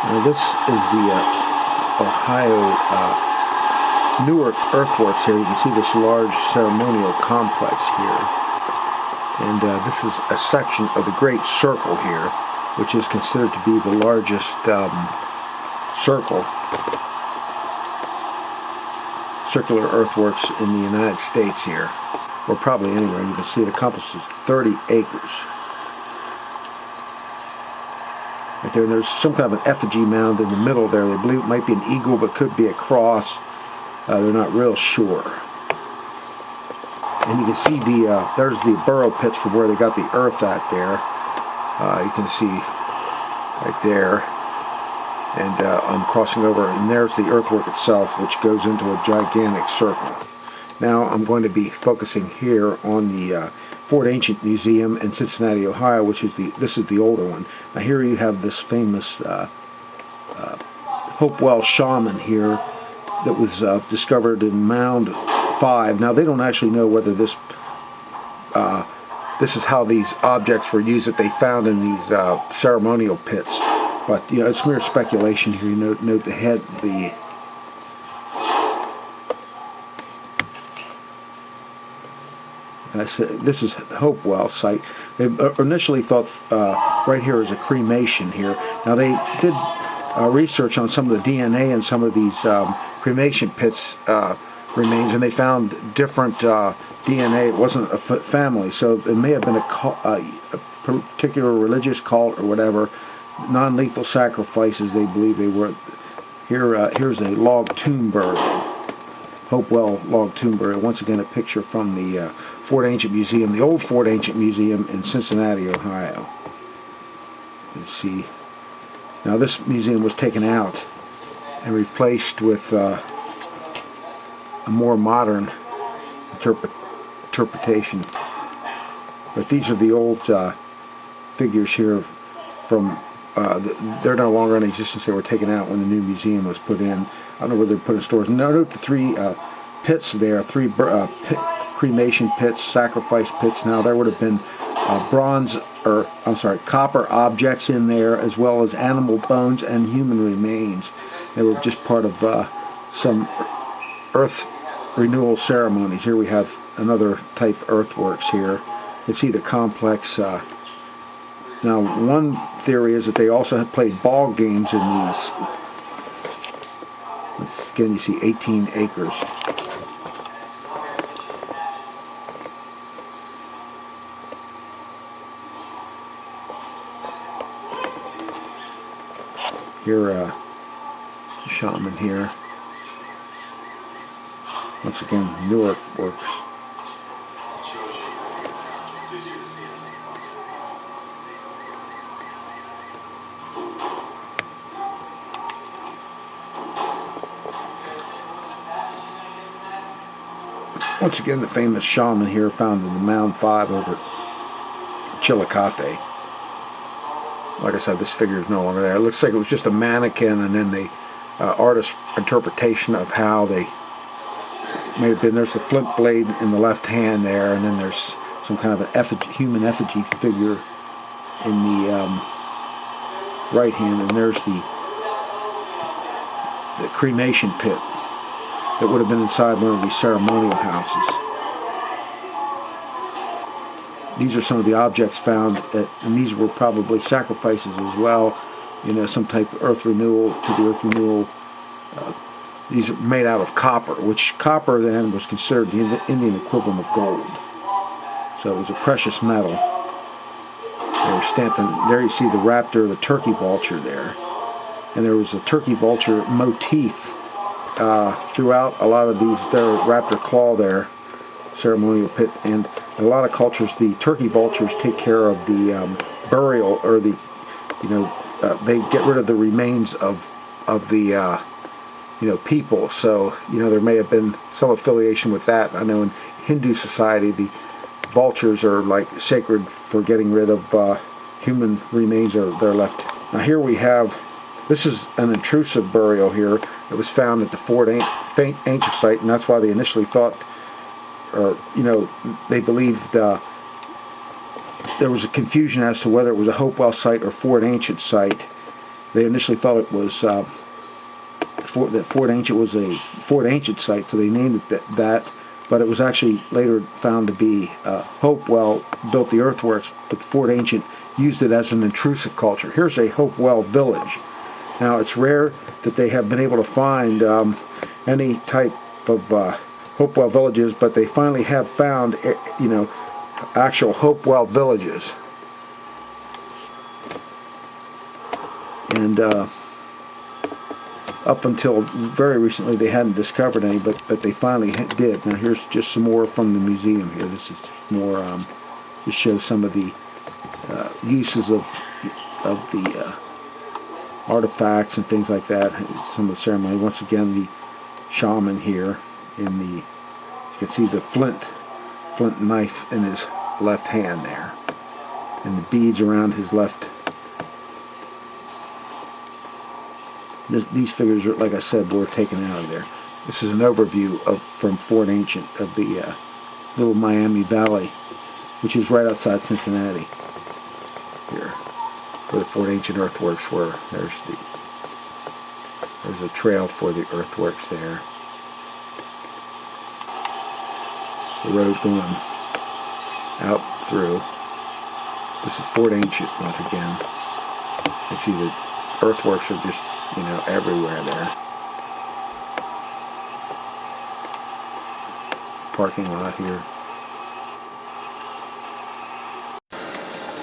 Now this is the Ohio Newark earthworks here. You can see this large ceremonial complex here. And this is a section of the Great Circle here, which is considered to be the largest circular earthworks in the United States here, or probably anywhere. You can see it encompasses 30 acres. Right there, and there's some kind of an effigy mound in the middle there. They believe it might be an eagle, but could be a cross. They're not real sure. And you can see there's the burrow pits from where they got the earth at there. You can see right there. And I'm crossing over, and there's the earthwork itself, which goes into a gigantic circle. Now I'm going to be focusing here on the Fort Ancient Museum in Cincinnati, Ohio, which is this is the older one. Now here you have this famous Hopewell Shaman here that was discovered in Mound 5. Now they don't actually know whether this is how these objects were used that they found in these ceremonial pits. But, you know, it's mere speculation here. You note the head, this is Hopewell site. They initially thought right here is a cremation here. Now they did research on some of the DNA in some of these cremation pits remains, and they found different DNA. It wasn't a family, so it may have been a particular religious cult or whatever. Non-lethal sacrifices, they believe they were. Here's a log tomb burial, Hopewell log tomb burial. Once again, a picture from the Fort Ancient Museum, the old Fort Ancient Museum in Cincinnati, Ohio. You see, now this museum was taken out and replaced with a more modern interpretation. But these are the old figures here from. They're no longer in existence. They were taken out when the new museum was put in. I don't know whether they put in stores. Note the three pits there, three cremation pits, sacrifice pits. Now there would have been copper objects in there, as well as animal bones and human remains. They were just part of some earth renewal ceremonies. Here we have another type earthworks here. You can see the complex. Now, one theory is that they also have played ball games in these. Again, you see 18 acres. Here, shaman here. Once again, Newark works. Once again, the famous shaman here found in the Mound 5 over at Chillicothe. Like I said, this figure is no longer there. It looks like it was just a mannequin, and then the artist's interpretation of how they may have been. There's the flint blade in the left hand there, and then there's some kind of an human effigy figure in the right hand, and there's the cremation pit that would have been inside one of these ceremonial houses. These are some of the objects found, and these were probably sacrifices as well. You know, some type of earth renewal, to the earth renewal. These are made out of copper, which copper then was considered the Indian equivalent of gold. So it was a precious metal. They were stamped, and there you see the raptor, the turkey vulture there. And there was a turkey vulture motif throughout a lot of these. Their raptor claw there, ceremonial pit, and in a lot of cultures the turkey vultures take care of the burial, or the, you know, they get rid of the remains of the people. So, you know, there may have been some affiliation with that. I know in Hindu society the vultures are like sacred for getting rid of human remains they're left. Now here we have, this is an intrusive burial here. It was found at the Fort Ancient site, and that's why they initially thought, or, you know, they believed there was a confusion as to whether it was a Hopewell site or Fort Ancient site. They initially thought it was that Fort Ancient was a Fort Ancient site, so they named it that. But it was actually later found to be Hopewell built the earthworks, but the Fort Ancient used it as an intrusive culture. Here's a Hopewell village. Now, it's rare that they have been able to find any type of Hopewell villages, but they finally have found, actual Hopewell villages. And up until very recently, they hadn't discovered any, but they finally did. Now, here's just some more from the museum here. This is more, this shows some of the uses of the artifacts and things like that. Some of the ceremony. Once again, the shaman here you can see the flint knife in his left hand there, and the beads around his left. These figures, like I said, were taken out of there. This is an overview from Fort Ancient of the Little Miami Valley, which is right outside Cincinnati. Here, where the Fort Ancient earthworks were. There's a trail for the earthworks there. The road going out through. This is Fort Ancient once again. You can see the earthworks are just, everywhere there. Parking lot here.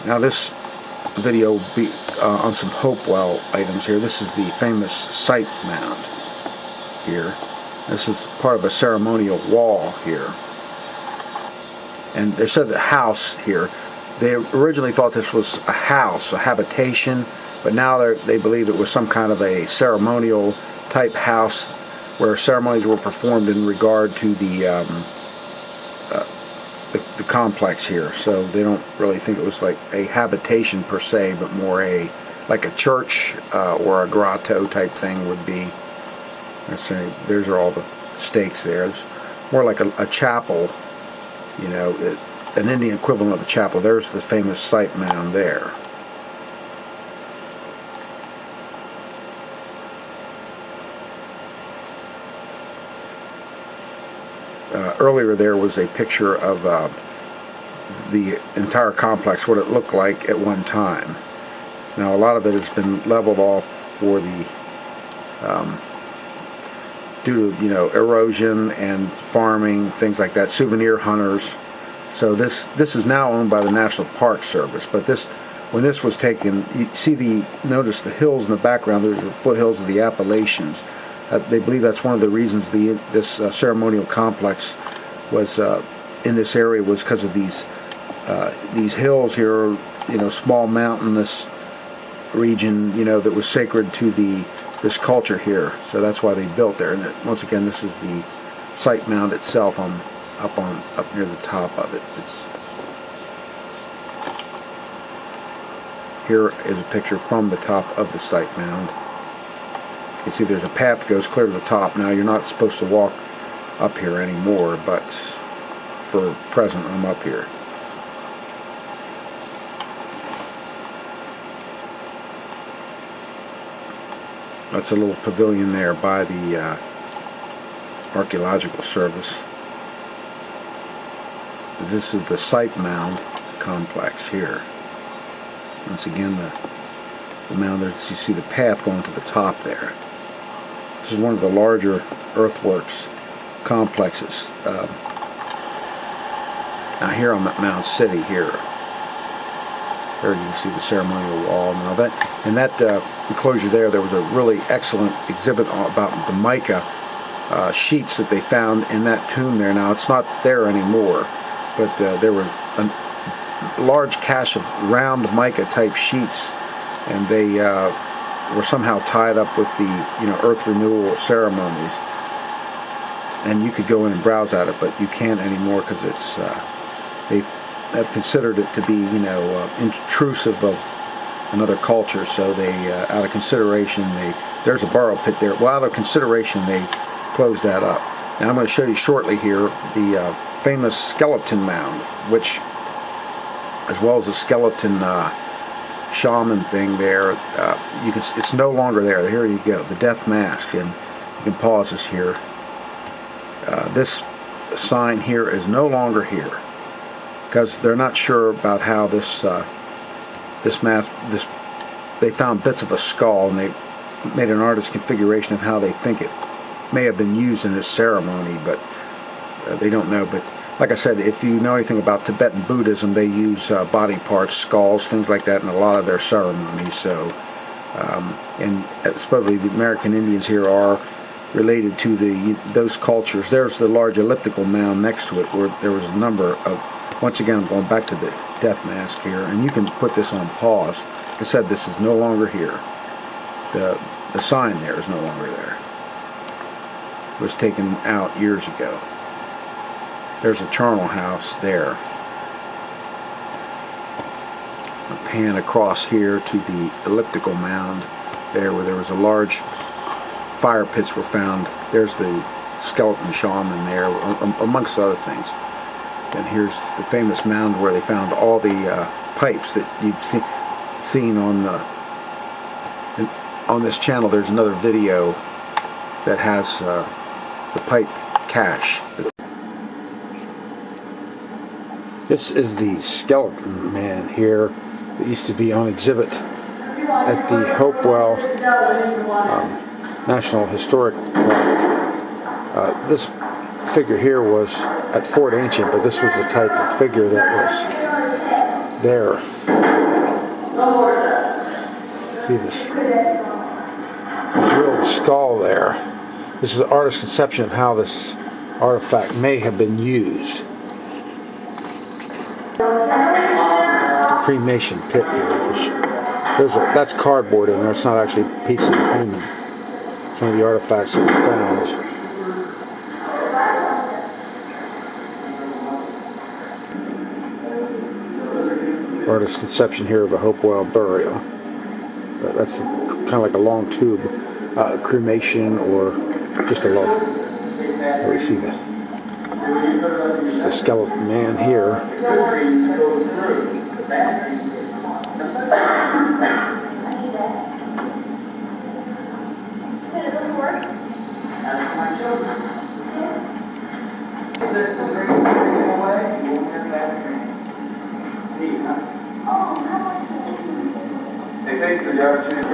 Now this video will be on some Hopewell items here. This is the famous site mound here. This is part of a ceremonial wall here. And they said the house here, they originally thought this was a house, a habitation, but now they believe it was some kind of a ceremonial type house where ceremonies were performed in regard to the complex here. So they don't really think it was like a habitation per se, but more like a church or a grotto type thing would be. Let's say there's all the stakes there. It's more like a chapel, an Indian equivalent of a chapel. There's the famous site mound there. Earlier there was a picture of the entire complex, what it looked like at one time. Now a lot of it has been leveled off for the due to erosion and farming, things like that, souvenir hunters. So this is now owned by the National Park Service. But when this was taken, you see notice the hills in the background. There's the foothills of the Appalachians. They believe that's one of the reasons this ceremonial complex was in this area was because of these hills here, small mountainous region, that was sacred to this culture here. So that's why they built there. And once again, this is the site mound itself up near the top of it. Here is a picture from the top of the site mound. You can see there's a path that goes clear to the top. Now you're not supposed to walk up here anymore, but for present I'm up here. That's a little pavilion there by the Archaeological Service. This is the site mound complex here. Once again, the mound there, you see the path going to the top there. This is one of the larger earthworks complexes. Now here I'm at Mound City here. There you can see the ceremonial wall. Now that enclosure there was a really excellent exhibit about the mica sheets that they found in that tomb there. Now it's not there anymore, but there were a large cache of round mica type sheets, and they were somehow tied up with the earth renewal ceremonies. And you could go in and browse at it, but you can't anymore because it's they have considered it to be intrusive of another culture. So they out of consideration there's a borrow pit there. Well, out of consideration they closed that up. Now I'm going to show you shortly here the famous skeleton mound, which, as well as the skeleton shaman thing there. It's no longer there. Here you go, the death mask, and you can pause this here. This sign here is no longer here because they're not sure about how this mask. They found bits of a skull, and they made an artist's configuration of how they think it may have been used in this ceremony, but they don't know. But like I said, if you know anything about Tibetan Buddhism, they use body parts, skulls, things like that in a lot of their ceremonies. So, and supposedly the American Indians here are related to those cultures. There's the large elliptical mound next to it where there was a number of, once again I'm going back to the death mask here, and you can put this on pause. Like I said, this is no longer here. The sign there is no longer there. It was taken out years ago. There's a charnel house there. A pan across here to the elliptical mound there where there was a large fire pits were found. There's the skeleton shaman there, amongst other things. And here's the famous mound where they found all the pipes that you've seen on this channel. There's another video that has the pipe cache. This is the skeleton man here that used to be on exhibit at the Hopewell National Historic Park. This figure here was at Fort Ancient, but this was the type of figure that was there. See this? The drilled skull there. This is the artist's conception of how this artifact may have been used. Cremation pit here. That's cardboard in there. It's not actually pieces of human. Some of the artifacts that we found. Artist's conception here of a Hopewell burial. That's kind of like a long tube cremation, or just a long. We see the skeleton man here. They think the opportunity.